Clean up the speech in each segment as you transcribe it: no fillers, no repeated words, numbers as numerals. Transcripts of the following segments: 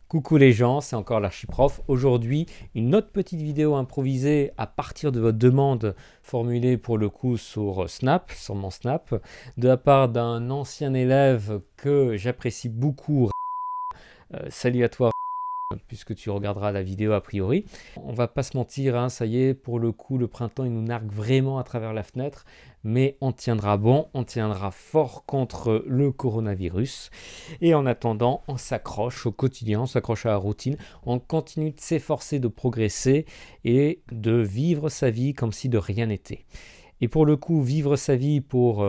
Coucou les gens, c'est encore l'Archiprof. Aujourd'hui, une autre petite vidéo improvisée à partir de votre demande formulée pour le coup sur Snap, sur mon Snap, de la part d'un ancien élève que j'apprécie beaucoup. Salut à toi, puisque tu regarderas la vidéo a priori. On va pas se mentir, hein, ça y est, pour le coup, le printemps, il nous nargue vraiment à travers la fenêtre, mais on tiendra bon, on tiendra fort contre le coronavirus. Et en attendant, on s'accroche au quotidien, on s'accroche à la routine, on continue de s'efforcer de progresser et de vivre sa vie comme si de rien n'était. Et pour le coup, vivre sa vie pour...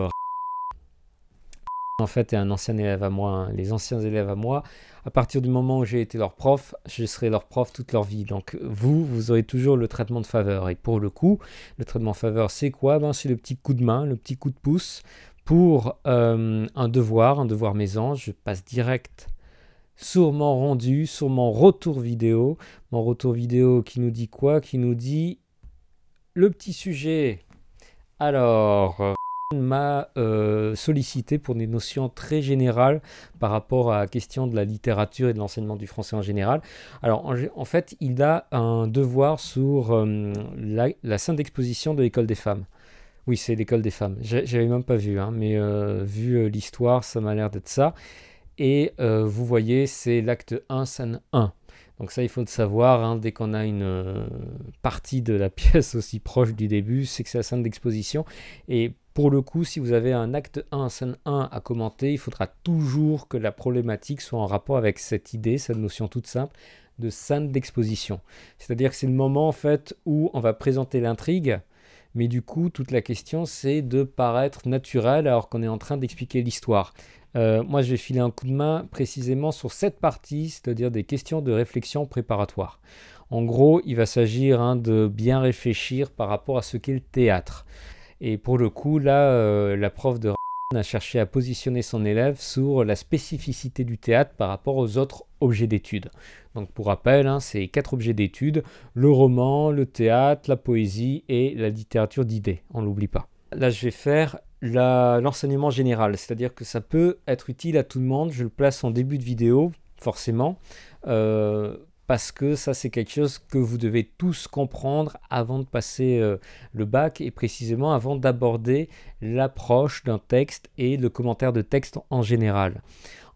en fait, est un ancien élève à moi, hein. Les anciens élèves à moi, à partir du moment où j'ai été leur prof, je serai leur prof toute leur vie. Donc vous aurez toujours le traitement de faveur. Et pour le coup, le traitement de faveur, c'est quoi? C'est le petit coup de main, le petit coup de pouce pour un devoir maison. Je passe direct sur mon rendu, sur mon retour vidéo. Mon retour vidéo qui nous dit quoi? Qui nous dit le petit sujet. Alors... m'a sollicité pour des notions très générales par rapport à la question de la littérature et de l'enseignement du français en général. Alors en fait, il a un devoir sur la scène d'exposition de l'école des femmes. Oui, c'est l'école des femmes. J'avais même pas vu, hein, mais vu l'histoire, ça m'a l'air d'être ça. Et vous voyez, c'est l'acte 1, scène 1. Donc ça, il faut le savoir, hein, dès qu'on a une partie de la pièce aussi proche du début, c'est que c'est la scène d'exposition. Et pour le coup, si vous avez un acte 1, scène 1 à commenter, il faudra toujours que la problématique soit en rapport avec cette idée, cette notion toute simple de scène d'exposition. C'est-à-dire que c'est le moment en fait où on va présenter l'intrigue, mais du coup, toute la question, c'est de paraître naturel alors qu'on est en train d'expliquer l'histoire. Moi, je vais filer un coup de main précisément sur cette partie, c'est-à-dire des questions de réflexion préparatoire. En gros, il va s'agir de bien réfléchir par rapport à ce qu'est le théâtre. Et pour le coup, là, la prof de a cherché à positionner son élève sur la spécificité du théâtre par rapport aux autres objets d'étude. Donc pour rappel, c'est 4 objets d'étude: le roman, le théâtre, la poésie et la littérature d'idées. On ne l'oublie pas. Là, je vais faire l'enseignement général, c'est-à-dire que ça peut être utile à tout le monde. Je le place en début de vidéo, forcément, parce que ça, c'est quelque chose que vous devez tous comprendre avant de passer le bac et précisément avant d'aborder l'approche d'un texte et le commentaire de texte en général.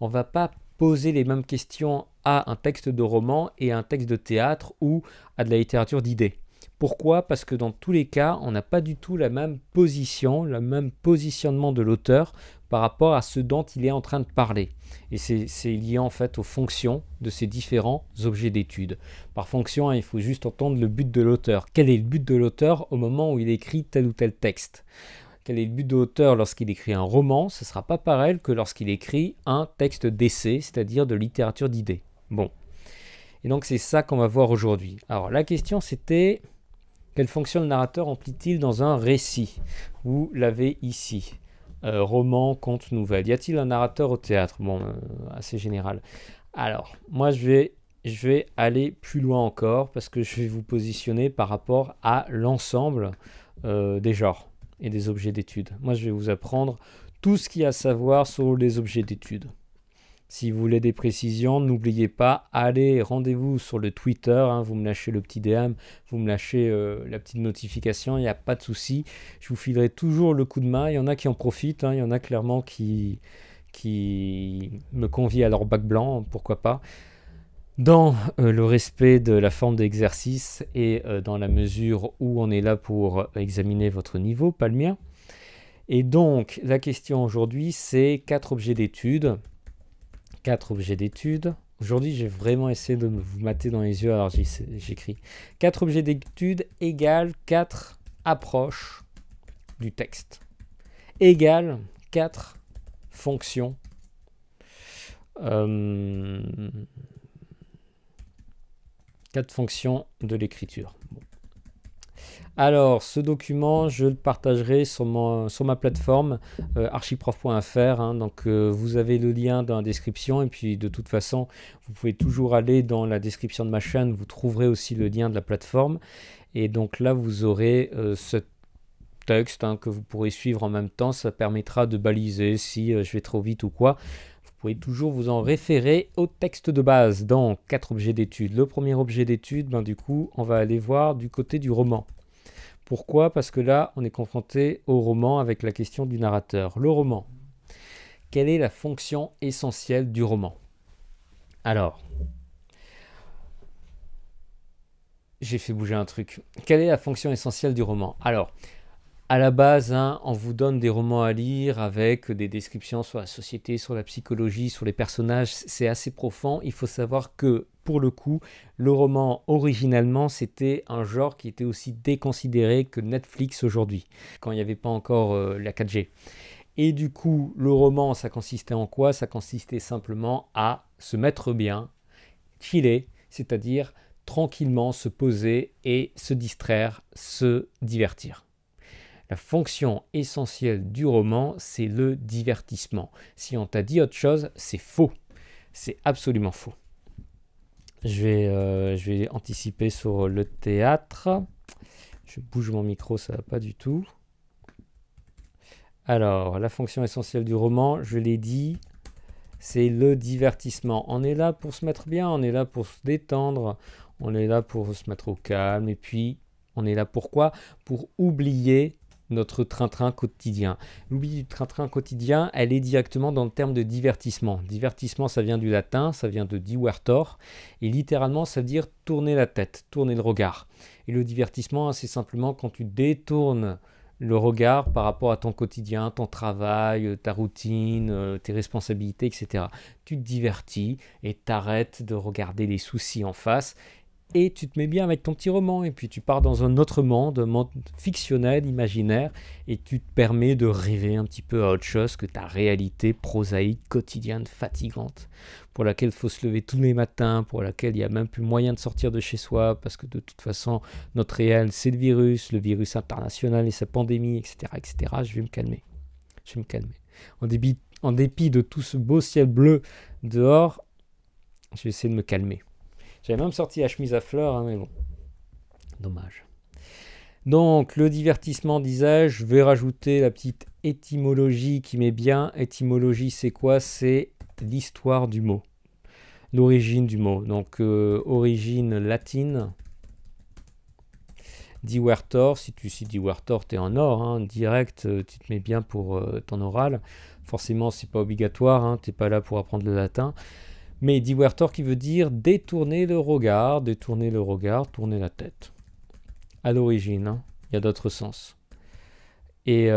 On ne va pas poser les mêmes questions à un texte de roman et à un texte de théâtre ou à de la littérature d'idées. Pourquoi? Parce que dans tous les cas, on n'a pas du tout la même position, le même positionnement de l'auteur par rapport à ce dont il est en train de parler. Et c'est lié en fait aux fonctions de ces différents objets d'étude. Par fonction, il faut juste entendre le but de l'auteur. Quel est le but de l'auteur au moment où il écrit tel ou tel texte? Quel est le but de l'auteur lorsqu'il écrit un roman? Ce ne sera pas pareil que lorsqu'il écrit un texte d'essai, c'est-à-dire de littérature d'idées. Bon. Et donc c'est ça qu'on va voir aujourd'hui. Alors la question c'était... quelle fonction le narrateur remplit-il dans un récit? Vous l'avez ici. Roman, conte, nouvelle. Y a-t-il un narrateur au théâtre? Bon, assez général. Alors, moi, je vais aller plus loin encore parce que je vais vous positionner par rapport à l'ensemble des genres et des objets d'étude. Moi, je vais vous apprendre tout ce qu'il y a à savoir sur les objets d'étude. Si vous voulez des précisions, n'oubliez pas, allez, rendez-vous sur le Twitter, vous me lâchez le petit DM, vous me lâchez la petite notification, il n'y a pas de souci. Je vous filerai toujours le coup de main. Il y en a qui en profitent, il y en a clairement qui me convient à leur bac blanc, pourquoi pas. Dans le respect de la forme d'exercice et dans la mesure où on est là pour examiner votre niveau, pas le mien. Et donc, la question aujourd'hui, c'est 4 objets d'étude. 4 objets d'étude. Aujourd'hui, j'ai vraiment essayé de vous mater dans les yeux, alors j'écris 4 objets d'étude égale 4 approches du texte, égale 4 fonctions. 4 fonctions de l'écriture. Bon. Alors, ce document, je le partagerai sur ma plateforme archiprof.fr. Donc, vous avez le lien dans la description. Et puis, de toute façon, vous pouvez toujours aller dans la description de ma chaîne. Vous trouverez aussi le lien de la plateforme. Et donc là, vous aurez ce texte que vous pourrez suivre en même temps. Ça permettra de baliser si je vais trop vite ou quoi. Vous pouvez toujours vous en référer au texte de base. Donc, 4 objets d'étude. Le premier objet d'étude, du coup, on va aller voir du côté du roman. Pourquoi? Parce que là, on est confronté au roman avec la question du narrateur. Le roman. Quelle est la fonction essentielle du roman? Alors, j'ai fait bouger un truc. Quelle est la fonction essentielle du roman? Alors, à la base, on vous donne des romans à lire avec des descriptions sur la société, sur la psychologie, sur les personnages. C'est assez profond. Il faut savoir que, pour le coup, le roman, originalement, c'était un genre qui était aussi déconsidéré que Netflix aujourd'hui, quand il n'y avait pas encore la 4G. Et du coup, le roman, ça consistait en quoi? Ça consistait simplement à se mettre bien, chiller, c'est-à-dire tranquillement se poser et se distraire, se divertir. La fonction essentielle du roman, c'est le divertissement. Si on t'a dit autre chose, c'est faux. C'est absolument faux. Je vais anticiper sur le théâtre. Je bouge mon micro, ça ne va pas du tout. Alors, la fonction essentielle du roman, je l'ai dit, c'est le divertissement. On est là pour se mettre bien, on est là pour se détendre, on est là pour se mettre au calme. Et puis, on est là pourquoi? Pour oublier notre train-train quotidien. L'oubli du train-train quotidien, elle est directement dans le terme de divertissement. Divertissement, ça vient du latin, ça vient de divertor, et littéralement, ça veut dire tourner la tête, tourner le regard. Et le divertissement, c'est simplement quand tu détournes le regard par rapport à ton quotidien, ton travail, ta routine, tes responsabilités, etc. Tu te divertis et t'arrêtes de regarder les soucis en face et tu te mets bien avec ton petit roman et puis tu pars dans un autre monde, un monde fictionnel, imaginaire, et tu te permets de rêver un petit peu à autre chose que ta réalité prosaïque, quotidienne, fatigante, pour laquelle il faut se lever tous les matins, pour laquelle il n'y a même plus moyen de sortir de chez soi, parce que de toute façon, notre réel, c'est le virus international et sa pandémie, etc., etc. Je vais me calmer. Je vais me calmer. En dépit de tout ce beau ciel bleu dehors, je vais essayer de me calmer. J'avais même sorti la chemise à fleurs, mais bon, dommage. Donc, le divertissement, disais-je, je vais rajouter la petite étymologie qui m'est bien. Étymologie, c'est quoi? C'est l'histoire du mot, l'origine du mot. Donc, origine latine, divertor. Si tu sais divertor, t'es en or, direct, tu te mets bien pour ton oral. Forcément, c'est pas obligatoire, t'es pas là pour apprendre le latin. Mais divertor qui veut dire détourner le regard, tourner la tête. À l'origine, il y a d'autres sens. Et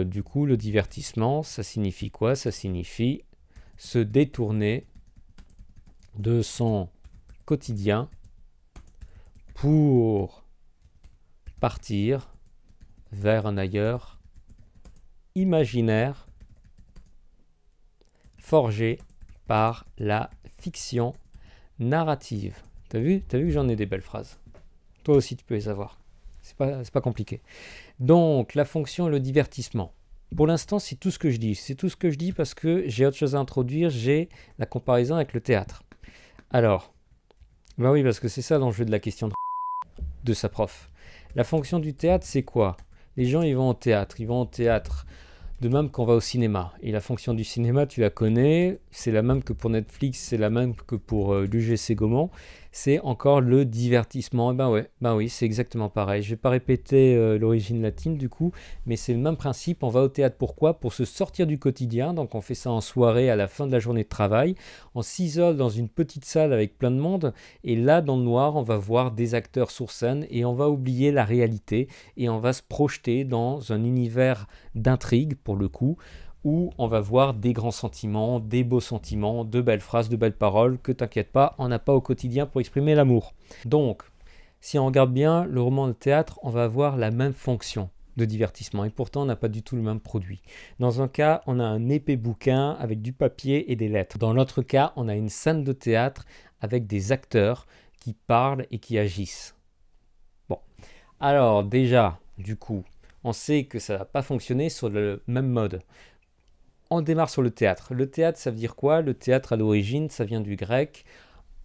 du coup, le divertissement, ça signifie quoi? Ça signifie se détourner de son quotidien pour partir vers un ailleurs imaginaire forgé par la fiction narrative. T'as vu que j'en ai des belles phrases. Toi aussi, tu peux les avoir. C'est pas compliqué. Donc, la fonction et le divertissement. Pour l'instant, c'est tout ce que je dis. C'est tout ce que je dis parce que j'ai autre chose à introduire. J'ai la comparaison avec le théâtre. Alors, oui, parce que c'est ça l'enjeu de la question de sa prof. La fonction du théâtre, c'est quoi? Les gens, ils vont au théâtre. De même qu'on va au cinéma. Et la fonction du cinéma, tu la connais, c'est la même que pour Netflix, c'est la même que pour l'UGC Gaumont, c'est encore le divertissement. Ben oui, c'est exactement pareil. Je ne vais pas répéter l'origine latine du coup, mais c'est le même principe. On va au théâtre, pourquoi? Pour se sortir du quotidien, donc on fait ça en soirée à la fin de la journée de travail, on s'isole dans une petite salle avec plein de monde, et là dans le noir, on va voir des acteurs sur scène, et on va oublier la réalité, et on va se projeter dans un univers d'intrigue, pour le coup, où on va voir des grands sentiments, des beaux sentiments, de belles phrases, de belles paroles, que t'inquiète pas, on n'a pas au quotidien pour exprimer l'amour. Donc, si on regarde bien le roman de théâtre, on va avoir la même fonction de divertissement, et pourtant on n'a pas du tout le même produit. Dans un cas, on a un épais bouquin avec du papier et des lettres. Dans l'autre cas, on a une scène de théâtre avec des acteurs qui parlent et qui agissent. Bon, alors déjà, du coup, on sait que ça ne va pas fonctionner sur le même mode. On démarre sur le théâtre. Le théâtre, ça veut dire quoi? Le théâtre, à l'origine, ça vient du grec.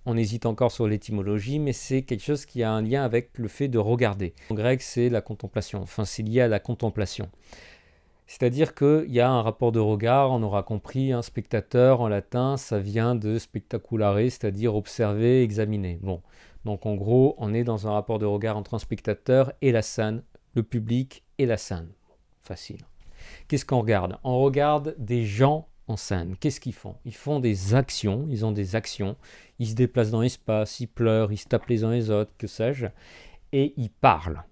On hésite encore sur l'étymologie, mais c'est quelque chose qui a un lien avec le fait de regarder. En grec, c'est la contemplation. Enfin, c'est lié à la contemplation. C'est-à-dire qu'il y a un rapport de regard, on aura compris, un spectateur en latin, ça vient de spectaculare, c'est-à-dire observer, examiner. Bon, donc en gros, on est dans un rapport de regard entre un spectateur et la scène, le public et la scène. Facile. Qu'est-ce qu'on regarde? On regarde des gens en scène. Qu'est-ce qu'ils font? Ils font des actions, ils ont des actions, ils se déplacent dans l'espace, ils pleurent, ils se tapent les uns les autres, que sais-je, et ils parlent.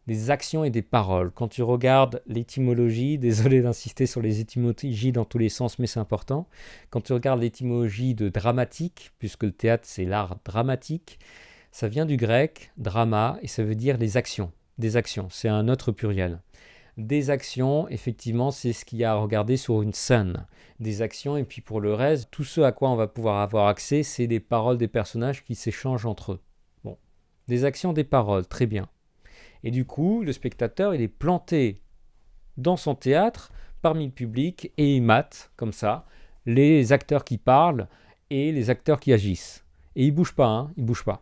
Des actions et des paroles. Quand tu regardes l'étymologie, désolé d'insister sur les étymologies dans tous les sens, mais c'est important. Quand tu regardes l'étymologie de dramatique, puisque le théâtre c'est l'art dramatique, ça vient du grec, drama, et ça veut dire les actions. Des actions, c'est un autre pluriel. Des actions, effectivement, c'est ce qu'il y a à regarder sur une scène. Des actions, et puis pour le reste, tout ce à quoi on va pouvoir avoir accès, c'est des paroles des personnages qui s'échangent entre eux. Bon, des actions, des paroles, très bien. Et du coup, le spectateur, il est planté dans son théâtre, parmi le public, et il mate, comme ça, les acteurs qui parlent et les acteurs qui agissent. Et il bouge pas, hein, il bouge pas.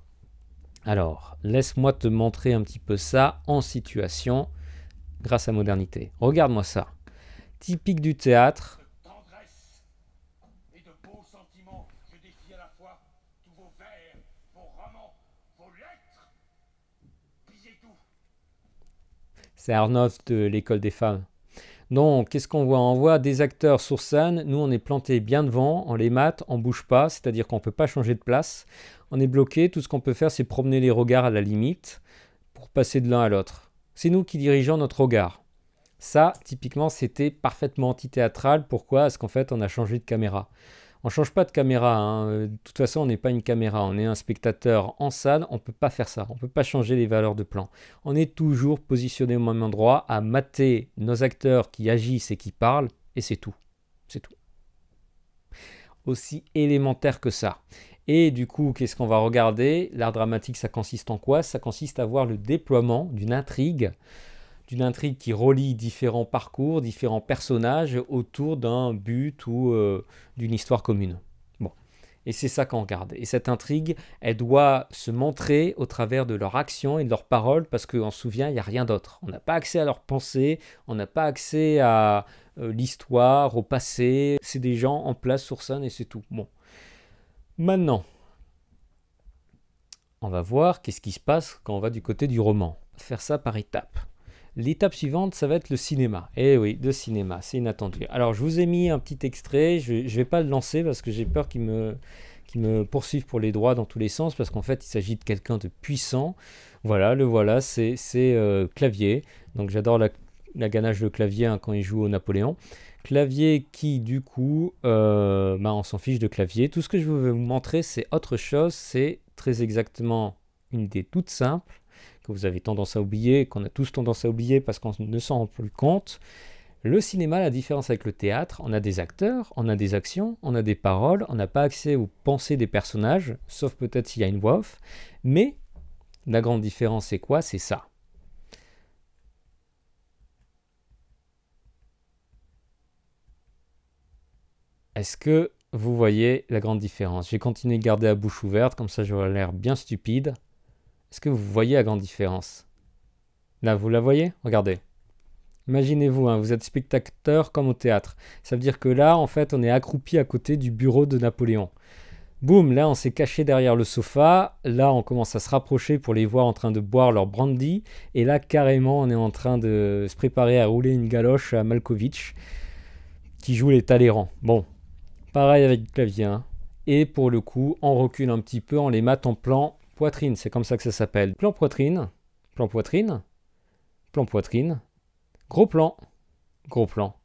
Alors, laisse-moi te montrer un petit peu ça en situation, grâce à modernité. Regarde-moi ça. Typique du théâtre. De tendresse et de beaux sentiments, je défie à la fois tous vos vers, vos romans, vos lettres. Lisez tout. C'est Arnaud de l'école des femmes. Donc, qu'est-ce qu'on voit? On voit des acteurs sur scène. Nous, on est plantés bien devant, on les mate, on bouge pas, c'est-à-dire qu'on ne peut pas changer de place. On est bloqué. Tout ce qu'on peut faire, c'est promener les regards à la limite pour passer de l'un à l'autre. C'est nous qui dirigeons notre regard. Ça, typiquement, c'était parfaitement anti-théâtral. Pourquoi? Parce qu'en fait, on a changé de caméra. On ne change pas de caméra, hein. De toute façon, on n'est pas une caméra, on est un spectateur en salle, on ne peut pas faire ça, on ne peut pas changer les valeurs de plan. On est toujours positionné au même endroit, à mater nos acteurs qui agissent et qui parlent, et c'est tout. C'est tout. Aussi élémentaire que ça. Et du coup, qu'est-ce qu'on va regarder? L'art dramatique, ça consiste en quoi? Ça consiste à voir le déploiement d'une intrigue qui relie différents parcours, différents personnages autour d'un but ou d'une histoire commune. Bon, et c'est ça qu'on regarde. Et cette intrigue, elle doit se montrer au travers de leurs actions et de leurs paroles, parce qu'on se souvient, il n'y a rien d'autre. On n'a pas accès à leurs pensées, on n'a pas accès à l'histoire, au passé. C'est des gens en place sur scène et c'est tout. Bon, maintenant, on va voir qu'est-ce qui se passe quand on va du côté du roman. Faire ça par étapes. L'étape suivante, ça va être le cinéma. Eh oui, le cinéma, c'est inattendu. Alors, je vous ai mis un petit extrait. Je ne vais pas le lancer parce que j'ai peur qu'il me poursuive pour les droits dans tous les sens, parce qu'en fait, il s'agit de quelqu'un de puissant. Voilà, le voilà, c'est Clavier. Donc, j'adore la ganache de Clavier, hein, quand il joue au Napoléon. Clavier qui, du coup, on s'en fiche de Clavier. Tout ce que je veux vous montrer, c'est autre chose. C'est très exactement une idée toute simple, que vous avez tendance à oublier, qu'on a tous tendance à oublier parce qu'on ne s'en rend plus compte. Le cinéma, la différence avec le théâtre, on a des acteurs, on a des actions, on a des paroles, on n'a pas accès aux pensées des personnages, sauf peut-être s'il y a une voix off, mais la grande différence, c'est quoi? C'est ça. Est-ce que vous voyez la grande différence? J'ai continué de garder la bouche ouverte, comme ça j'aurais l'air bien stupide. Est-ce que vous voyez la grande différence? Là, vous la voyez? Regardez. Imaginez-vous, hein, vous êtes spectateur comme au théâtre. Ça veut dire que là, en fait, on est accroupi à côté du bureau de Napoléon. Boum, là, on s'est caché derrière le sofa. Là, on commence à se rapprocher pour les voir en train de boire leur brandy. Et là, carrément, on est en train de se préparer à rouler une galoche à Malkovich, qui joue les Talleyrand. Bon, pareil avec le Clavier, hein. Et pour le coup, on recule un petit peu, on les mate en plan poitrine. C'est comme ça que ça s'appelle. Plan poitrine, plan poitrine, plan poitrine, gros plan, gros plan,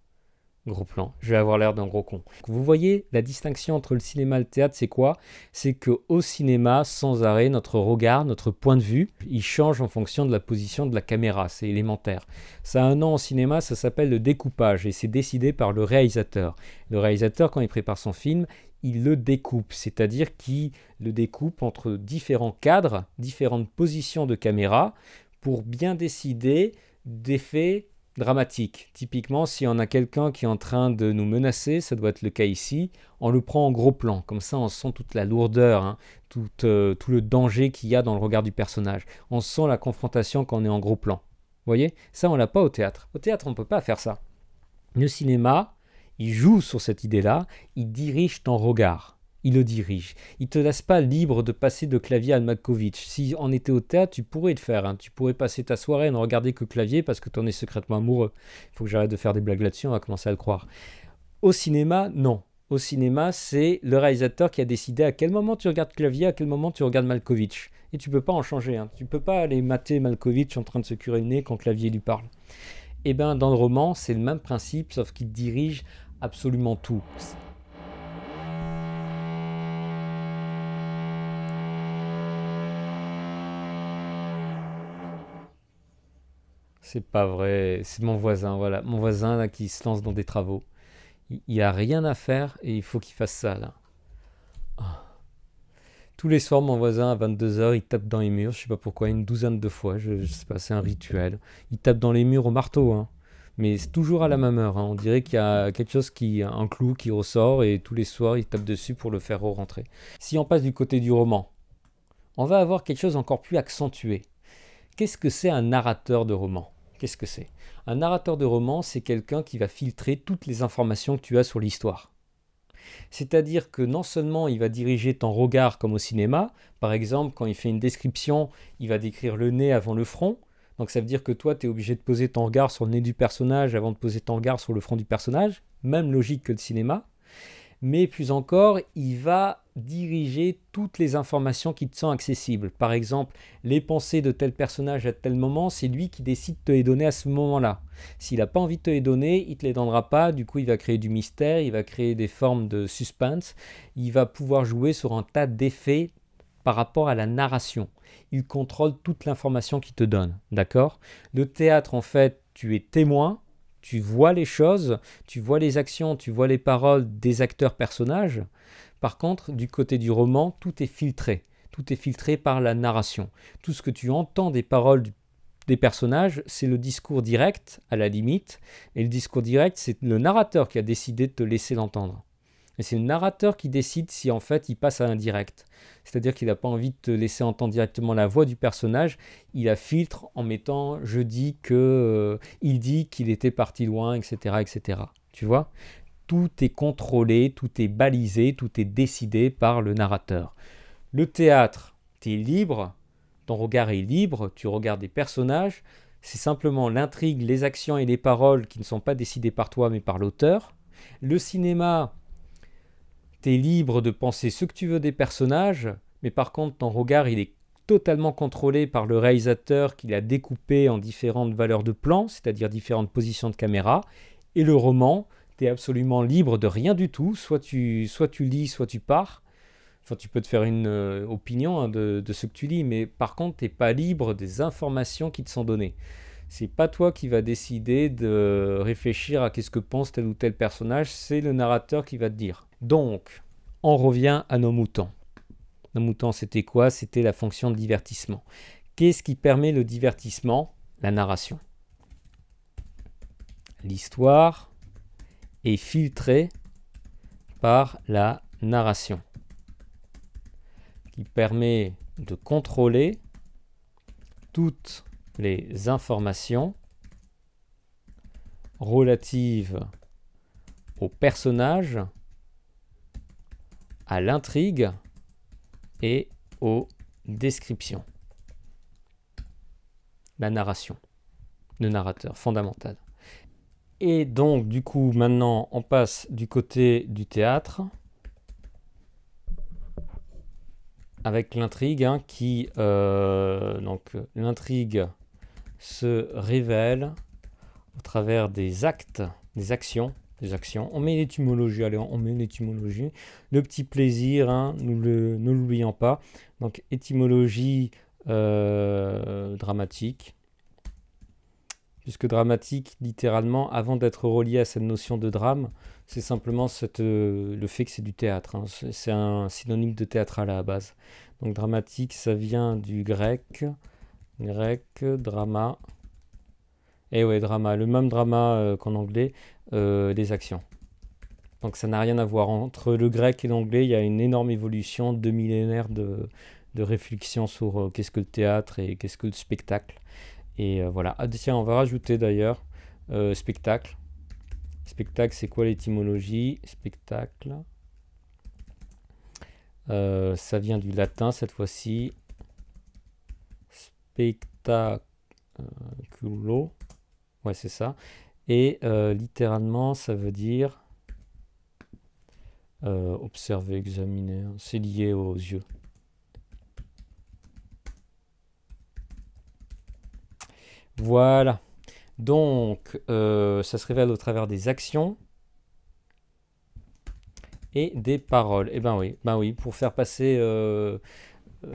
gros plan. Je vais avoir l'air d'un gros con. Vous voyez, la distinction entre le cinéma et le théâtre, c'est quoi? C'est qu'au cinéma, sans arrêt, notre regard, notre point de vue, il change en fonction de la position de la caméra. C'est élémentaire. Ça a un nom au cinéma, ça s'appelle le découpage et c'est décidé par le réalisateur. Le réalisateur, quand il prépare son film, il le découpe, c'est-à-dire qu'il le découpe entre différents cadres, différentes positions de caméra pour bien décider d'effets dramatique. Typiquement, si on a quelqu'un qui est en train de nous menacer, ça doit être le cas ici, on le prend en gros plan. Comme ça, on sent toute la lourdeur, hein, tout le danger qu'il y a dans le regard du personnage. On sent la confrontation quand on est en gros plan. Vous voyez? Ça, on l'a pas au théâtre. Au théâtre, on ne peut pas faire ça. Le cinéma, il joue sur cette idée-là, il dirige ton regard. Il le dirige. Il ne te laisse pas libre de passer de clavier à Malkovich. Si on était au théâtre, tu pourrais le faire. Hein. Tu pourrais passer ta soirée à ne regarder que clavier parce que tu en es secrètement amoureux. Il faut que j'arrête de faire des blagues là-dessus, on va commencer à le croire. Au cinéma, non. Au cinéma, c'est le réalisateur qui a décidé à quel moment tu regardes clavier, à quel moment tu regardes Malkovich. Et tu ne peux pas en changer. Hein. Tu ne peux pas aller mater Malkovich en train de se curer le nez quand clavier lui parle. Et bien, dans le roman, c'est le même principe, sauf qu'il dirige absolument tout. C'est pas vrai, c'est mon voisin, voilà. Mon voisin là, qui se lance dans des travaux. Il a rien à faire et il faut qu'il fasse ça là. Ah. Tous les soirs, mon voisin à 22h, il tape dans les murs, je sais pas pourquoi, une douzaine de fois, je sais pas, c'est un rituel. Il tape dans les murs au marteau, hein. Mais c'est toujours à la même heure, hein. On dirait qu'il y a quelque chose un clou qui ressort et tous les soirs, il tape dessus pour le faire rentrer. Si on passe du côté du roman, on va avoir quelque chose encore plus accentué. Qu'est-ce que c'est un narrateur de roman ? Qu'est-ce que c'est ? Un narrateur de roman, c'est quelqu'un qui va filtrer toutes les informations que tu as sur l'histoire. C'est-à-dire que non seulement il va diriger ton regard comme au cinéma, par exemple, quand il fait une description, il va décrire le nez avant le front, donc ça veut dire que toi, tu es obligé de poser ton regard sur le nez du personnage avant de poser ton regard sur le front du personnage, même logique que le cinéma. Mais plus encore, il va diriger toutes les informations qui te sont accessibles. Par exemple, les pensées de tel personnage à tel moment, c'est lui qui décide de te les donner à ce moment-là. S'il n'a pas envie de te les donner, il ne te les donnera pas. Du coup, il va créer du mystère, il va créer des formes de suspense. Il va pouvoir jouer sur un tas d'effets par rapport à la narration. Il contrôle toute l'information qu'il te donne. D'accord ? Le théâtre, en fait, tu es témoin. Tu vois les choses, tu vois les actions, tu vois les paroles des acteurs-personnages. Par contre, du côté du roman, tout est filtré. Tout est filtré par la narration. Tout ce que tu entends des paroles des personnages, c'est le discours direct, à la limite. Et le discours direct, c'est le narrateur qui a décidé de te laisser l'entendre. Et c'est le narrateur qui décide si en fait il passe à l'indirect. C'est-à-dire qu'il n'a pas envie de te laisser entendre directement la voix du personnage, il la filtre en mettant « je dis que… il dit qu'il était parti loin, etc. etc. » Tu vois ? Tout est contrôlé, tout est balisé, tout est décidé par le narrateur. Le théâtre, tu es libre, ton regard est libre, tu regardes des personnages, c'est simplement l'intrigue, les actions et les paroles qui ne sont pas décidées par toi mais par l'auteur. Le cinéma… tu es libre de penser ce que tu veux des personnages, mais par contre, ton regard, il est totalement contrôlé par le réalisateur qui l'a découpé en différentes valeurs de plan, c'est-à-dire différentes positions de caméra. Et le roman, tu es absolument libre de rien du tout. Soit tu lis, soit tu pars. Enfin, tu peux te faire une opinion hein, de ce que tu lis, mais par contre, tu n'es pas libre des informations qui te sont données. C'est pas toi qui va décider de réfléchir à qu'est-ce que pense tel ou tel personnage, c'est le narrateur qui va te dire. Donc, on revient à nos moutons. Nos moutons, c'était quoi ? C'était la fonction de divertissement. Qu'est-ce qui permet le divertissement ? La narration. L'histoire est filtrée par la narration, qui permet de contrôler toutes les informations relatives au personnage, à l'intrigue et aux descriptions. La narration, le narrateur, fondamental. Et donc, du coup, maintenant, on passe du côté du théâtre avec l'intrigue qui... donc, l'intrigue se révèle au travers des actes, des actions. On met l'étymologie, allez, on met l'étymologie. Le petit plaisir, ne l'oublions pas. Donc, étymologie dramatique. Puisque dramatique, littéralement, avant d'être relié à cette notion de drame, c'est simplement le fait que c'est du théâtre. C'est un synonyme de théâtre à la base. Donc, dramatique, ça vient du grec, drama. Et ouais, drama, le même drama qu'en anglais, des actions. Donc ça n'a rien à voir. Entre le grec et l'anglais, il y a une énorme évolution, 2 millénaires de réflexion sur qu'est-ce que le théâtre et qu'est-ce que le spectacle. Et voilà. Ah, tiens, on va rajouter d'ailleurs spectacle. Spectacle, c'est quoi l'étymologie? Spectacle. Ça vient du latin cette fois-ci. Spectaculo. Ouais, c'est ça. Et littéralement, ça veut dire observer, examiner. C'est lié aux yeux. Voilà. Donc, ça se révèle au travers des actions et des paroles. Eh ben oui, pour faire passer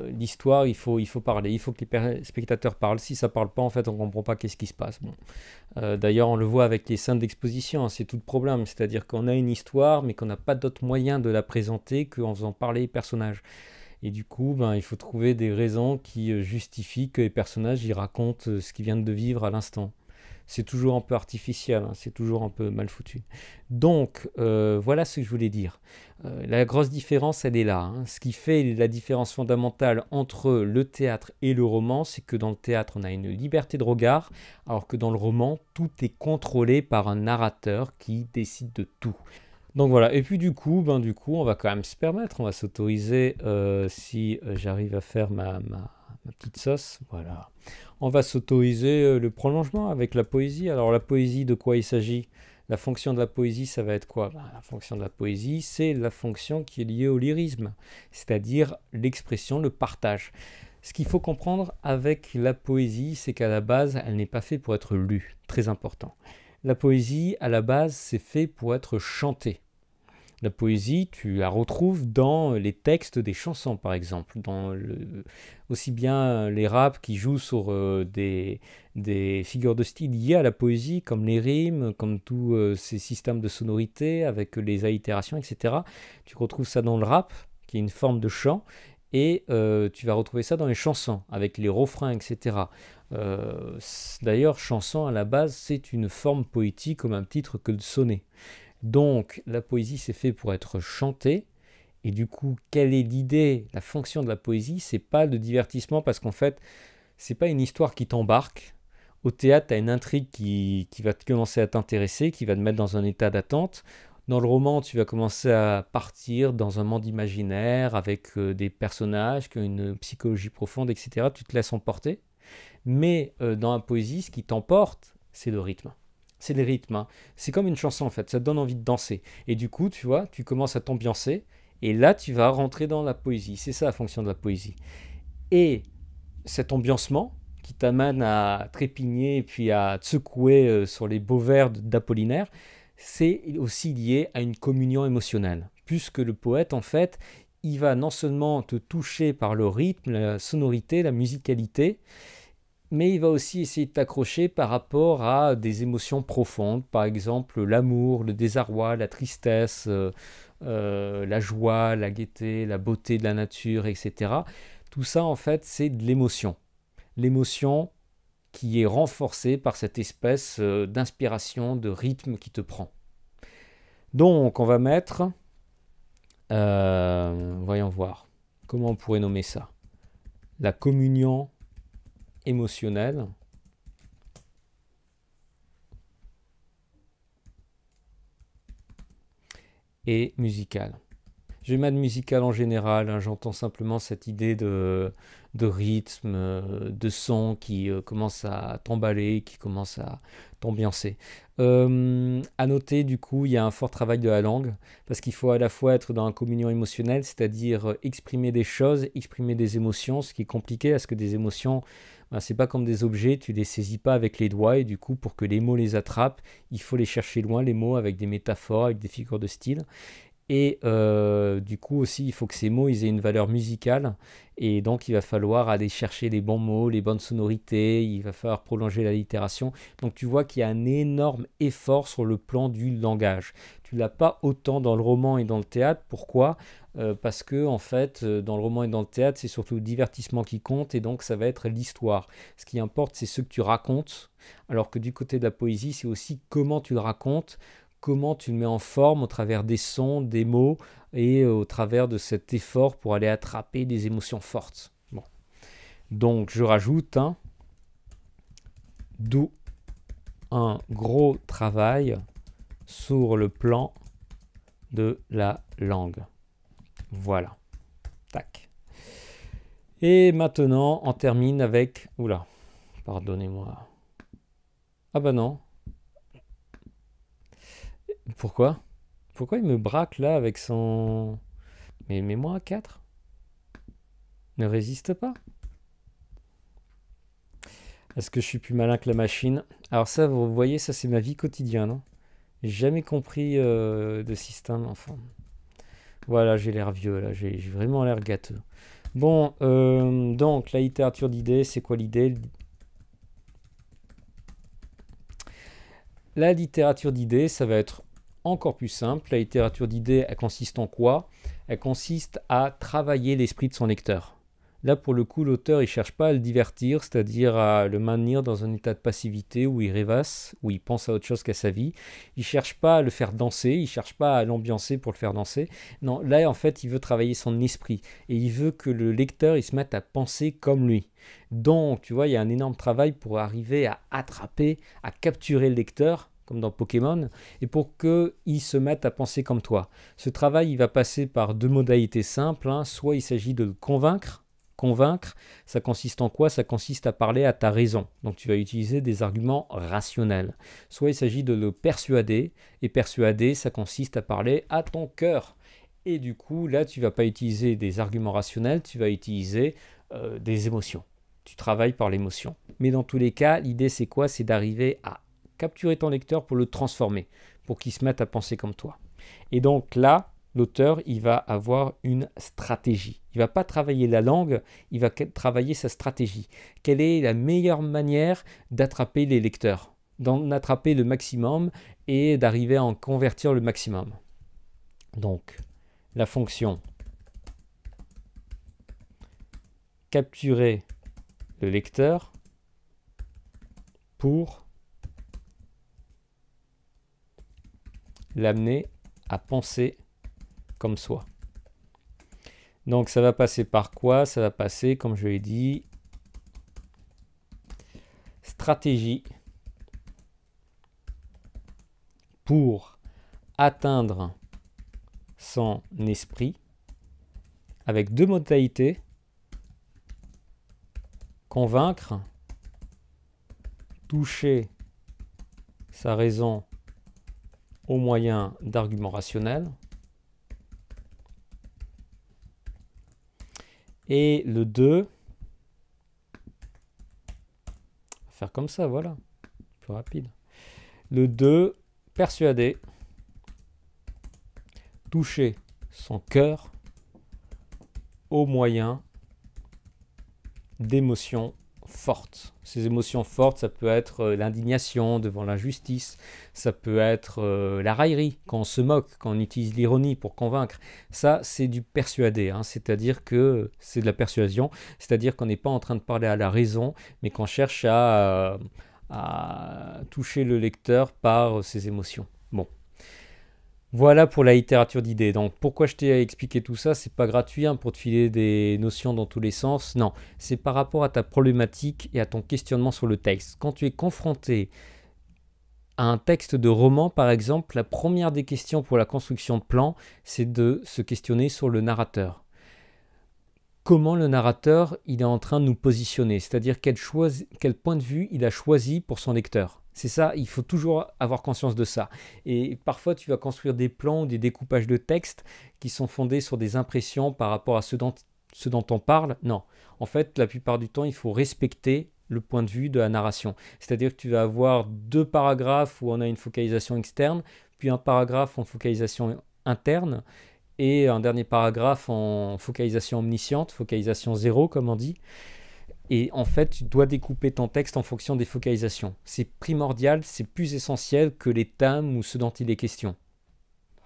l'histoire, il faut parler, il faut que les spectateurs parlent. Si ça parle pas, en fait, on comprend pas qu'est-ce qui se passe. Bon. D'ailleurs, on le voit avec les scènes d'exposition, hein, c'est tout le problème. C'est-à-dire qu'on a une histoire, mais qu'on n'a pas d'autre moyen de la présenter qu'en faisant parler les personnages. Et du coup, ben, il faut trouver des raisons qui justifient que les personnages y racontent ce qu'ils viennent de vivre à l'instant. C'est toujours un peu artificiel, hein, c'est toujours un peu mal foutu. Donc, voilà ce que je voulais dire. La grosse différence, elle est là. Hein. Ce qui fait la différence fondamentale entre le théâtre et le roman, c'est que dans le théâtre, on a une liberté de regard, alors que dans le roman, tout est contrôlé par un narrateur qui décide de tout. Donc voilà, et puis du coup, on va quand même se permettre, on va s'autoriser, si j'arrive à faire ma petite sauce, voilà. On va s'autoriser le prolongement avec la poésie. Alors la poésie, de quoi il s'agit? La fonction de la poésie, ça va être quoi? La fonction de la poésie, c'est la fonction qui est liée au lyrisme, c'est-à-dire l'expression, le partage. Ce qu'il faut comprendre avec la poésie, c'est qu'à la base, elle n'est pas faite pour être lue, très important. La poésie, à la base, c'est fait pour être chantée. La poésie, tu la retrouves dans les textes des chansons, par exemple, aussi bien les raps qui jouent sur des figures de style liées à la poésie, comme les rimes, comme tous ces systèmes de sonorité avec les allitérations, etc. Tu retrouves ça dans le rap, qui est une forme de chant, et tu vas retrouver ça dans les chansons, avec les refrains, etc. D'ailleurs, chanson, à la base, c'est une forme poétique au même titre que le sonnet. Donc, la poésie, c'est fait pour être chantée. Et du coup, quelle est l'idée, la fonction de la poésie? C'est pas le divertissement, parce qu'en fait, c'est pas une histoire qui t'embarque. Au théâtre, tu as une intrigue qui va commencer à t'intéresser, qui va te mettre dans un état d'attente. Dans le roman, tu vas commencer à partir dans un monde imaginaire avec des personnages qui ont une psychologie profonde, etc. Tu te laisses emporter. Mais dans la poésie, ce qui t'emporte, c'est le rythme. C'est les rythmes. Hein. C'est comme une chanson en fait, ça te donne envie de danser. Et du coup, tu vois, tu commences à t'ambiancer. Et là, tu vas rentrer dans la poésie. C'est ça la fonction de la poésie. Et cet ambiancement qui t'amène à trépigner et puis à te secouer sur les beaux vers d'Apollinaire, c'est aussi lié à une communion émotionnelle. Puisque le poète, en fait, il va non seulement te toucher par le rythme, la sonorité, la musicalité, mais il va aussi essayer de t'accrocher par rapport à des émotions profondes, par exemple l'amour, le désarroi, la tristesse, la joie, la gaieté, la beauté de la nature, etc. Tout ça, en fait, c'est de l'émotion. L'émotion qui est renforcée par cette espèce d'inspiration, de rythme qui te prend. Donc, on va mettre, voyons voir, comment on pourrait nommer ça? La communion émotionnelle et musicale. Je vais mettre musical en général, hein, j'entends simplement cette idée de rythme, de son qui commence à t'emballer, qui commence à t'ambiancer. À noter, du coup, il y a un fort travail de la langue, parce qu'il faut à la fois être dans la communion émotionnelle, c'est-à-dire exprimer des choses, exprimer des émotions, ce qui est compliqué, parce que des émotions, ben, c'est pas comme des objets, tu les saisis pas avec les doigts, et du coup, pour que les mots les attrapent, il faut les chercher loin, les mots, avec des métaphores, avec des figures de style. Et du coup aussi, il faut que ces mots ils aient une valeur musicale. Et donc, il va falloir aller chercher les bons mots, les bonnes sonorités. Il va falloir prolonger la littération. Donc, tu vois qu'il y a un énorme effort sur le plan du langage. Tu ne l'as pas autant dans le roman et dans le théâtre. Pourquoi? Parce que, en fait, dans le roman et dans le théâtre, c'est surtout le divertissement qui compte. Et donc, ça va être l'histoire. Ce qui importe, c'est ce que tu racontes. Alors que du côté de la poésie, c'est aussi comment tu le racontes, comment tu le mets en forme au travers des sons, des mots et au travers de cet effort pour aller attraper des émotions fortes. Bon. Donc je rajoute, hein, d'où un gros travail sur le plan de la langue. Voilà. Tac. Et maintenant, on termine avec... Oula, pardonnez-moi. Ah bah non. Pourquoi? Pourquoi il me braque là avec son... Mais mets-moi à 4. Ne résiste pas. Est-ce que je suis plus malin que la machine? Alors ça, vous voyez, ça c'est ma vie quotidienne. Hein. J'ai jamais compris de système, enfin. Voilà, j'ai l'air vieux là, j'ai vraiment l'air gâteux. Bon, donc la littérature d'idées, c'est quoi l'idée? La littérature d'idées, ça va être encore plus simple. La littérature d'idées, elle consiste en quoi? Elle consiste à travailler l'esprit de son lecteur. Là, pour le coup, l'auteur, il ne cherche pas à le divertir, c'est-à-dire à le maintenir dans un état de passivité où il rêvasse, où il pense à autre chose qu'à sa vie. Il ne cherche pas à le faire danser, il ne cherche pas à l'ambiancer pour le faire danser. Non, là, en fait, il veut travailler son esprit et il veut que le lecteur, il se mette à penser comme lui. Donc, tu vois, il y a un énorme travail pour arriver à attraper, à capturer le lecteur, comme dans Pokémon, et pour qu'il se mette à penser comme toi. Ce travail, il va passer par 2 modalités simples. Hein. Soit il s'agit de le convaincre. Convaincre, ça consiste en quoi? Ça consiste à parler à ta raison. Donc tu vas utiliser des arguments rationnels. Soit il s'agit de le persuader, et persuader, ça consiste à parler à ton cœur. Et du coup, là, tu ne vas pas utiliser des arguments rationnels, tu vas utiliser des émotions. Tu travailles par l'émotion. Mais dans tous les cas, l'idée c'est quoi? C'est d'arriver à capturer ton lecteur pour le transformer, pour qu'il se mette à penser comme toi. Et donc là, l'auteur, il va avoir une stratégie. Il ne va pas travailler la langue, il va travailler sa stratégie. Quelle est la meilleure manière d'attraper les lecteurs? D'en attraper le maximum et d'arriver à en convertir le maximum. Donc, la fonction capturer le lecteur pour l'amener à penser comme soi. Donc ça va passer par quoi? Ça va passer, comme je l'ai dit, stratégie pour atteindre son esprit avec 2 modalités: convaincre, toucher sa raison au moyen d'arguments rationnels. Et le 2, faire comme ça, voilà, plus rapide. Le 2, persuader, toucher son cœur au moyen d'émotions fortes. Ces émotions fortes, ça peut être l'indignation devant l'injustice, ça peut être la raillerie, quand on se moque, quand on utilise l'ironie pour convaincre. Ça, c'est du persuader, hein. C'est-à-dire que c'est de la persuasion, c'est-à-dire qu'on n'est pas en train de parler à la raison, mais qu'on cherche à toucher le lecteur par ses émotions. Bon. Voilà pour la littérature d'idées. Donc pourquoi je t'ai expliqué tout ça? C'est pas gratuit hein, pour te filer des notions dans tous les sens. Non, c'est par rapport à ta problématique et à ton questionnement sur le texte. Quand tu es confronté à un texte de roman, par exemple, la première des questions pour la construction de plan, c'est de se questionner sur le narrateur. Comment le narrateur il est en train de nous positionner, c'est-à-dire quel point de vue il a choisi pour son lecteur. C'est ça, il faut toujours avoir conscience de ça. Et parfois, tu vas construire des plans ou des découpages de texte qui sont fondés sur des impressions par rapport à ce dont on parle. Non, en fait, la plupart du temps, il faut respecter le point de vue de la narration. C'est-à-dire que tu vas avoir 2 paragraphes où on a une focalisation externe, puis un paragraphe en focalisation interne, et un dernier paragraphe en focalisation omnisciente, focalisation 0 comme on dit. Et en fait, tu dois découper ton texte en fonction des focalisations. C'est primordial, c'est plus essentiel que les thèmes ou ce dont il est question.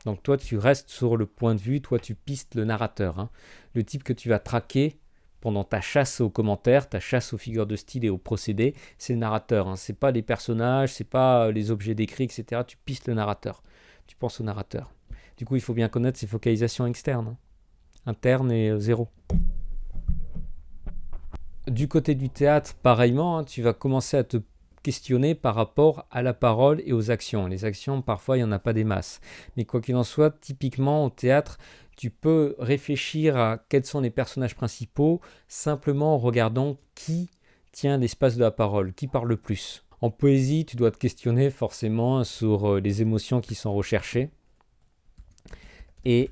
Donc toi, tu restes sur le point de vue, toi tu pistes le narrateur. Hein. Le type que tu vas traquer pendant ta chasse aux commentaires, ta chasse aux figures de style et aux procédés, c'est le narrateur. Hein. C'est pas les personnages, c'est pas les objets décrits, etc. Tu pistes le narrateur. Tu penses au narrateur. Du coup, il faut bien connaître ses focalisations externes. Hein. Interne et 0. Du côté du théâtre, pareillement, hein, tu vas commencer à te questionner par rapport à la parole et aux actions. Les actions, parfois, il n'y en a pas des masses. Mais quoi qu'il en soit, typiquement au théâtre, tu peux réfléchir à quels sont les personnages principaux simplement en regardant qui tient l'espace de la parole, qui parle le plus. En poésie, tu dois te questionner forcément sur les émotions qui sont recherchées et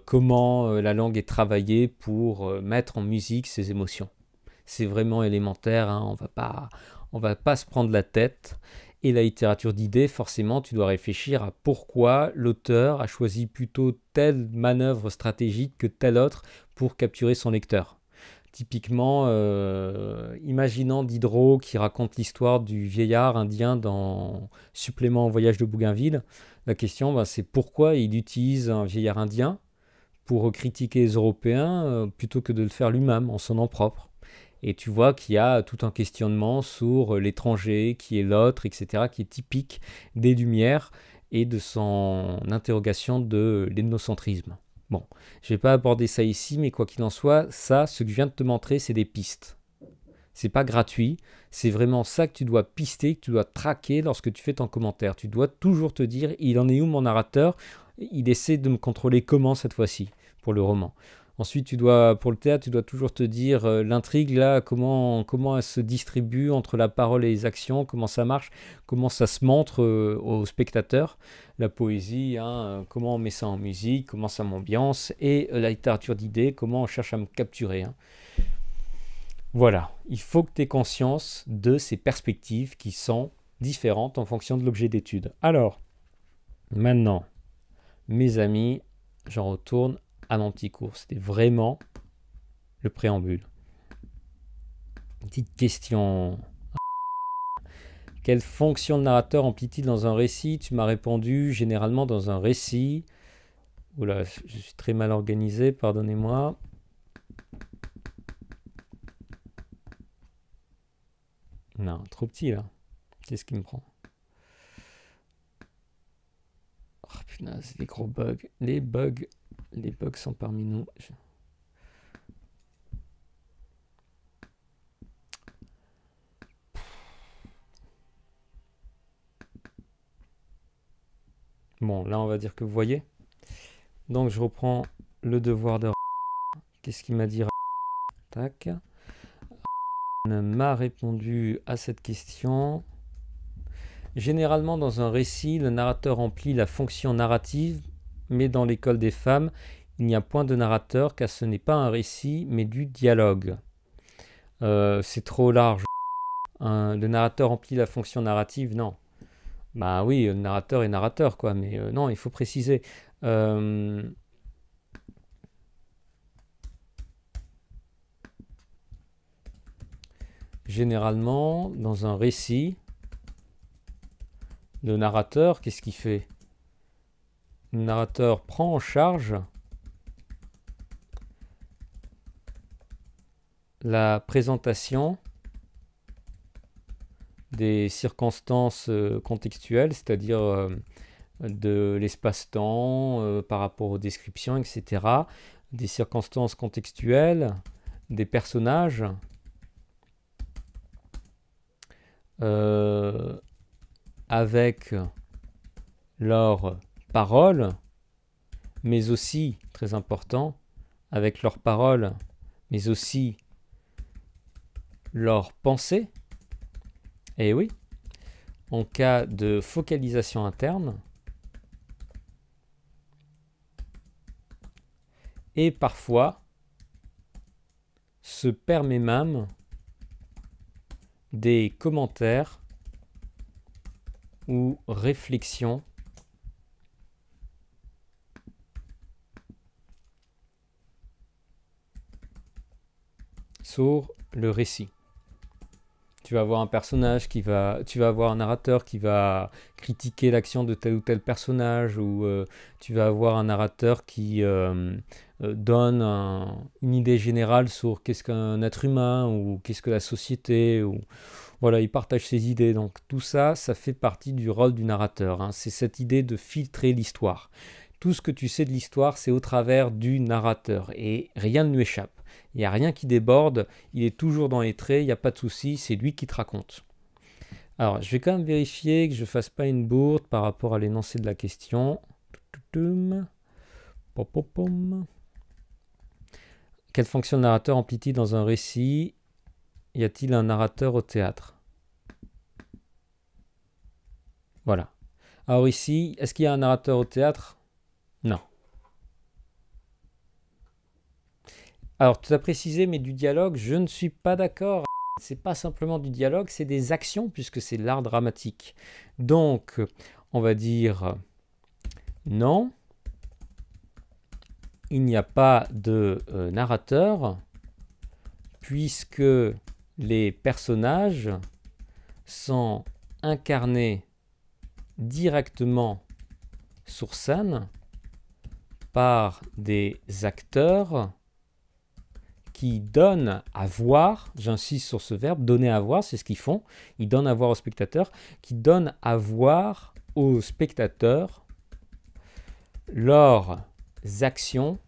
comment la langue est travaillée pour mettre en musique ces émotions. C'est vraiment élémentaire, hein, on va pas se prendre la tête. Et la littérature d'idées, forcément, tu dois réfléchir à pourquoi l'auteur a choisi plutôt telle manœuvre stratégique que telle autre pour capturer son lecteur. Typiquement, imaginant Diderot qui raconte l'histoire du vieillard indien dans Supplément au voyage de Bougainville, la question, c'est pourquoi il utilise un vieillard indien pour critiquer les Européens plutôt que de le faire lui-même en son nom propre. Et tu vois qu'il y a tout un questionnement sur l'étranger, qui est l'autre, etc., qui est typique des Lumières et de son interrogation de l'ethnocentrisme. Bon, je ne vais pas aborder ça ici, mais quoi qu'il en soit, ça, ce que je viens de te montrer, c'est des pistes. C'est pas gratuit, c'est vraiment ça que tu dois pister, que tu dois traquer lorsque tu fais ton commentaire. Tu dois toujours te dire, il en est où mon narrateur? Il essaie de me contrôler comment cette fois-ci, pour le roman. Ensuite, pour le théâtre, tu dois toujours te dire l'intrigue, là, comment elle se distribue entre la parole et les actions, comment ça marche, comment ça se montre aux spectateurs. La poésie, hein, comment on met ça en musique, comment ça m'ambiance, et la littérature d'idées, comment on cherche à me capturer. Hein. Voilà, il faut que tu aies conscience de ces perspectives qui sont différentes en fonction de l'objet d'étude. Alors, maintenant, mes amis, j'en retourne à mon petit cours. C'était vraiment le préambule. Petite question. Quelle fonction de narrateur remplit-il dans un récit? Tu m'as répondu généralement dans un récit. Oula, je suis très mal organisé, pardonnez-moi. Non, trop petit là. Qu'est-ce qui me prend? Oh putain, c'est des gros bugs. Les bugs sont parmi nous. Bon, là, on va dire que vous voyez. Donc, je reprends le devoir de... Qu'est-ce qu'il m'a dit? Tac. M'a répondu à cette question. Généralement, dans un récit, le narrateur remplit la fonction narrative, mais dans l'école des femmes, il n'y a point de narrateur car ce n'est pas un récit, mais du dialogue. C'est trop large. Le narrateur remplit la fonction narrative, non. Bah oui, le narrateur est narrateur, quoi, mais non, il faut préciser. Généralement, dans un récit, le narrateur, qu'est-ce qu'il fait? Le narrateur prend en charge la présentation des circonstances contextuelles, c'est-à-dire de l'espace-temps par rapport aux descriptions, etc. Des circonstances contextuelles, des personnages, avec leurs paroles, mais aussi, très important, avec leurs paroles, mais aussi leurs pensées. Et oui, en cas de focalisation interne, et parfois se permet même des commentaires ou réflexions sur le récit. Tu vas avoir un personnage tu vas avoir un narrateur qui va critiquer l'action de tel ou tel personnage, ou tu vas avoir un narrateur qui donne une idée générale sur qu'est-ce qu'un être humain, ou qu'est-ce que la société, ou voilà, il partage ses idées. Donc tout ça, ça fait partie du rôle du narrateur, hein. C'est cette idée de filtrer l'histoire. Tout ce que tu sais de l'histoire, c'est au travers du narrateur, et rien ne lui échappe. Il n'y a rien qui déborde, il est toujours dans les traits, il n'y a pas de souci, c'est lui qui te raconte. Alors, je vais quand même vérifier que je ne fasse pas une bourde par rapport à l'énoncé de la question. Toutoum. Pom. Quelle fonction de narrateur emplit-il dans un récit? Y a-t-il un narrateur au théâtre? Voilà. Alors ici, est-ce qu'il y a un narrateur au théâtre? Non. Alors, tu as précisé, mais du dialogue, je ne suis pas d'accord. C'est pas simplement du dialogue, c'est des actions, puisque c'est l'art dramatique. Donc, on va dire non. Il n'y a pas de narrateur, puisque les personnages sont incarnés directement sur scène par des acteurs qui donnent à voir, j'insiste sur ce verbe, donner à voir, c'est ce qu'ils font, ils donnent à voir aux spectateurs, qui donnent à voir aux spectateurs leurs actions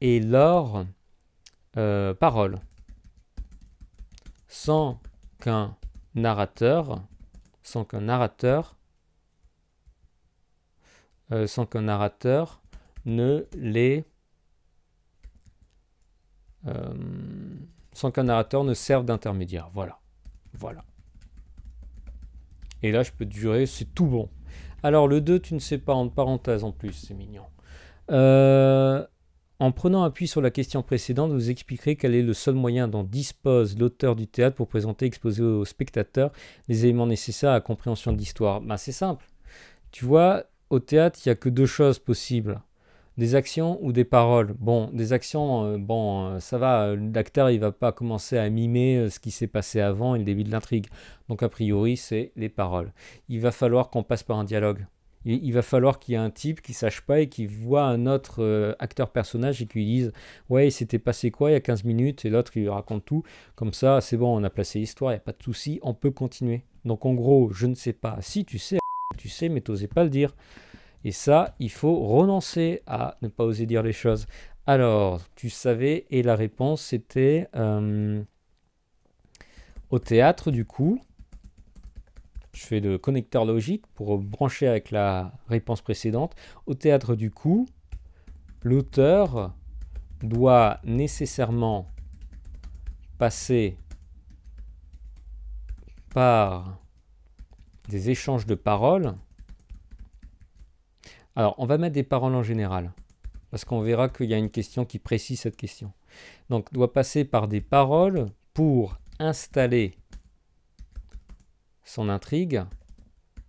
et leurs paroles, sans qu'un narrateur ne les sans qu'un narrateur ne serve d'intermédiaire. Voilà. Et là, je peux te jurer, c'est tout bon. Alors, le 2, tu ne sais pas, entre parenthèses en plus, c'est mignon. En prenant appui sur la question précédente, vous expliquerez quel est le seul moyen dont dispose l'auteur du théâtre pour présenter et exposer aux spectateurs les éléments nécessaires à la compréhension de l'histoire. Ben, c'est simple. Tu vois, au théâtre, il n'y a que 2 choses possibles. Des actions ou des paroles. Bon, des actions, ça va, l'acteur, il va pas commencer à mimer ce qui s'est passé avant et le début de l'intrigue. Donc, a priori, c'est les paroles. Il va falloir qu'on passe par un dialogue. Il va falloir qu'il y ait un type qui sache pas et qui voit un autre acteur-personnage et qui lui dise « Ouais, il s'était passé quoi il y a 15 minutes ?» Et l'autre, il lui raconte tout. Comme ça, c'est bon, on a placé l'histoire, il n'y a pas de souci, on peut continuer. Donc, en gros, je ne sais pas. Si, tu sais, mais tu n'osais pas le dire. Et ça, il faut renoncer à ne pas oser dire les choses. Alors, tu savais, et la réponse c'était au théâtre, du coup. Je fais le connecteur logique pour brancher avec la réponse précédente. Au théâtre, du coup, l'auteur doit nécessairement passer par des échanges de paroles. Alors, on va mettre des paroles en général, parce qu'on verra qu'il y a une question qui précise cette question. Donc, doit passer par des paroles pour installer son intrigue.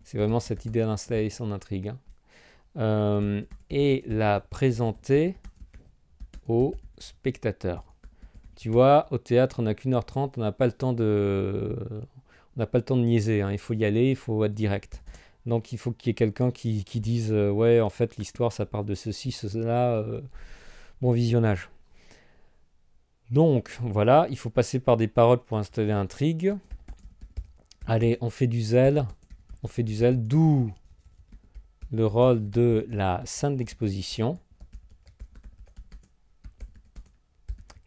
C'est vraiment cette idée d'installer son intrigue. Et la présenter au spectateur. Tu vois, au théâtre, on n'a qu'1h30, on n'a pas le temps de niaiser. Il faut y aller, il faut être direct. Donc il faut qu'il y ait quelqu'un qui dise ouais, en fait l'histoire ça parle de ceci, cela, bon visionnage. Donc voilà, il faut passer par des paroles pour installer l'intrigue. Allez, on fait du zèle, d'où le rôle de la scène d'exposition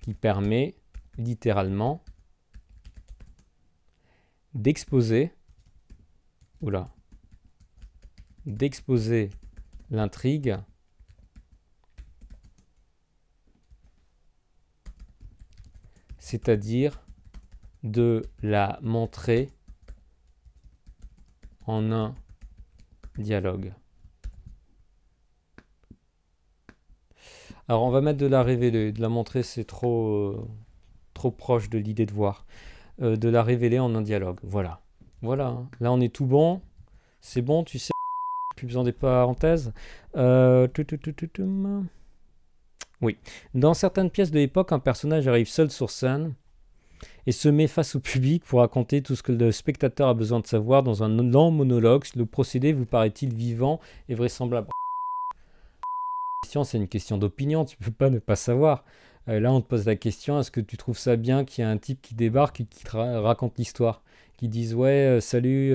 qui permet littéralement d'exposer l'intrigue c'est-à-dire de la montrer en un dialogue. Alors on va mettre de la révéler, de la montrer c'est trop proche de l'idée de voir. De la révéler en un dialogue, voilà. Voilà, là on est tout bon, c'est bon, tu sais, plus besoin des parenthèses. Oui, dans certaines pièces de l'époque, un personnage arrive seul sur scène et se met face au public pour raconter tout ce que le spectateur a besoin de savoir dans un long monologue. Le procédé vous paraît-il vivant et vraisemblable? C'est une question d'opinion, tu peux pas ne pas savoir. Là, on te pose la question, est-ce que tu trouves ça bien qu'il y ait un type qui débarque et qui te raconte l'histoire, qui dise ouais, salut,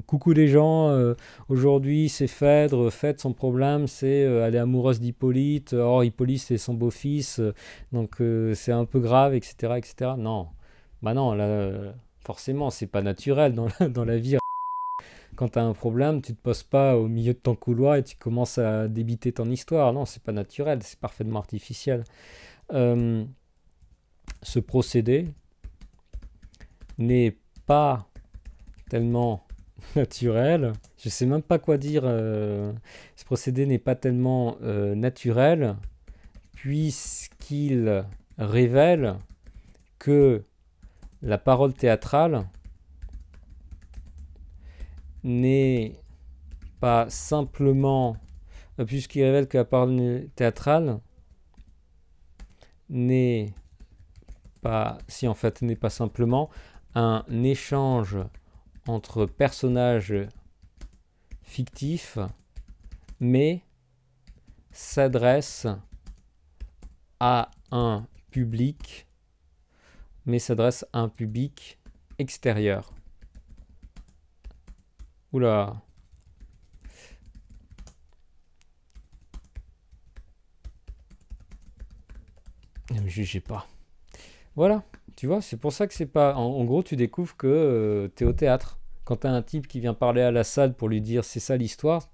coucou les gens, aujourd'hui c'est Phèdre, son problème c'est elle est amoureuse d'Hippolyte, or Hippolyte c'est son beau-fils, donc c'est un peu grave, etc., etc. Non, bah non, là, Forcément, c'est pas naturel dans la vie. Quand tu as un problème, tu te poses pas au milieu de ton couloir et tu commences à débiter ton histoire. Non, c'est pas naturel, c'est parfaitement artificiel. Ce procédé n'est pas tellement naturel. Je sais même pas quoi dire. Ce procédé n'est pas tellement naturel puisqu'il révèle que la parole théâtrale n'est pas simplement, puisqu'il révèle que la parole théâtrale n'est pas, si en fait n'est pas simplement un échange entre personnages fictifs, mais s'adresse à un public, extérieur. Oula. Ne me jugez pas. Voilà, tu vois, c'est pour ça que c'est pas... En gros, tu découvres que t'es au théâtre. Quand t'as un type qui vient parler à la salle pour lui dire c'est ça l'histoire,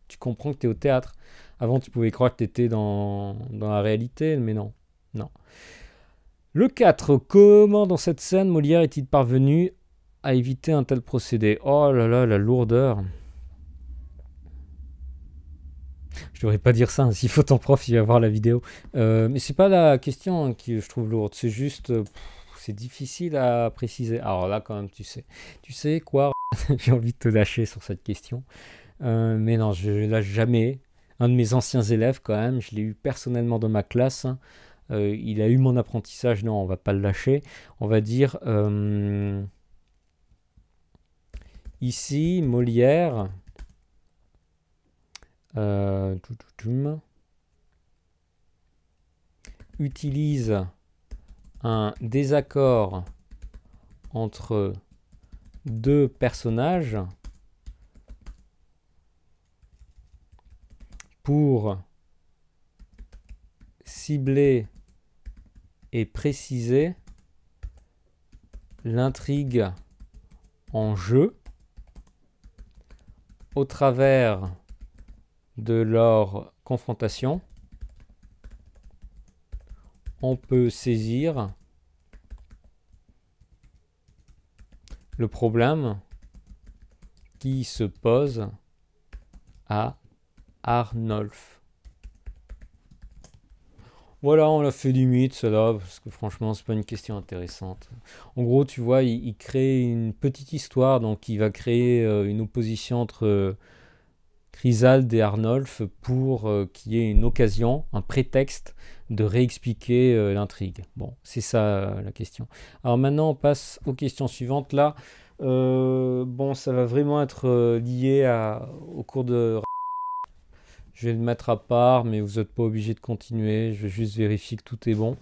tu comprends que t'es au théâtre. Avant, tu pouvais croire que t'étais dans la réalité, mais non. Non. Le 4. Comment dans cette scène Molière est-il parvenu à éviter un tel procédé? Oh là là, la lourdeur. Je devrais pas dire ça, hein. S'il faut ton prof, il va voir la vidéo. Mais c'est pas la question, hein, qui je trouve lourde. C'est juste, c'est difficile à préciser. Alors là, quand même, tu sais quoi? J'ai envie de te lâcher sur cette question. Mais non, je lâche jamais. Un de mes anciens élèves, quand même, je l'ai eu personnellement dans ma classe, hein. Il a eu mon apprentissage. Non, on va pas le lâcher. On va dire ici Molière. Utilise un désaccord entre deux personnages pour cibler et préciser l'intrigue en jeu au travers de leur confrontation. On peut saisir le problème qui se pose à Arnolphe. Voilà, on l'a fait limite, cela, parce que franchement, c'est pas une question intéressante. En gros, tu vois, il crée une petite histoire, donc il va créer une opposition entre Chrysalde et Arnolphe pour qu'il y ait une occasion, un prétexte de réexpliquer l'intrigue. Bon, c'est ça la question. Alors maintenant, on passe aux questions suivantes. Là, bon, ça va vraiment être lié au cours de... Je vais le mettre à part, mais vous n'êtes pas obligé de continuer. Je vais juste vérifier que tout est bon.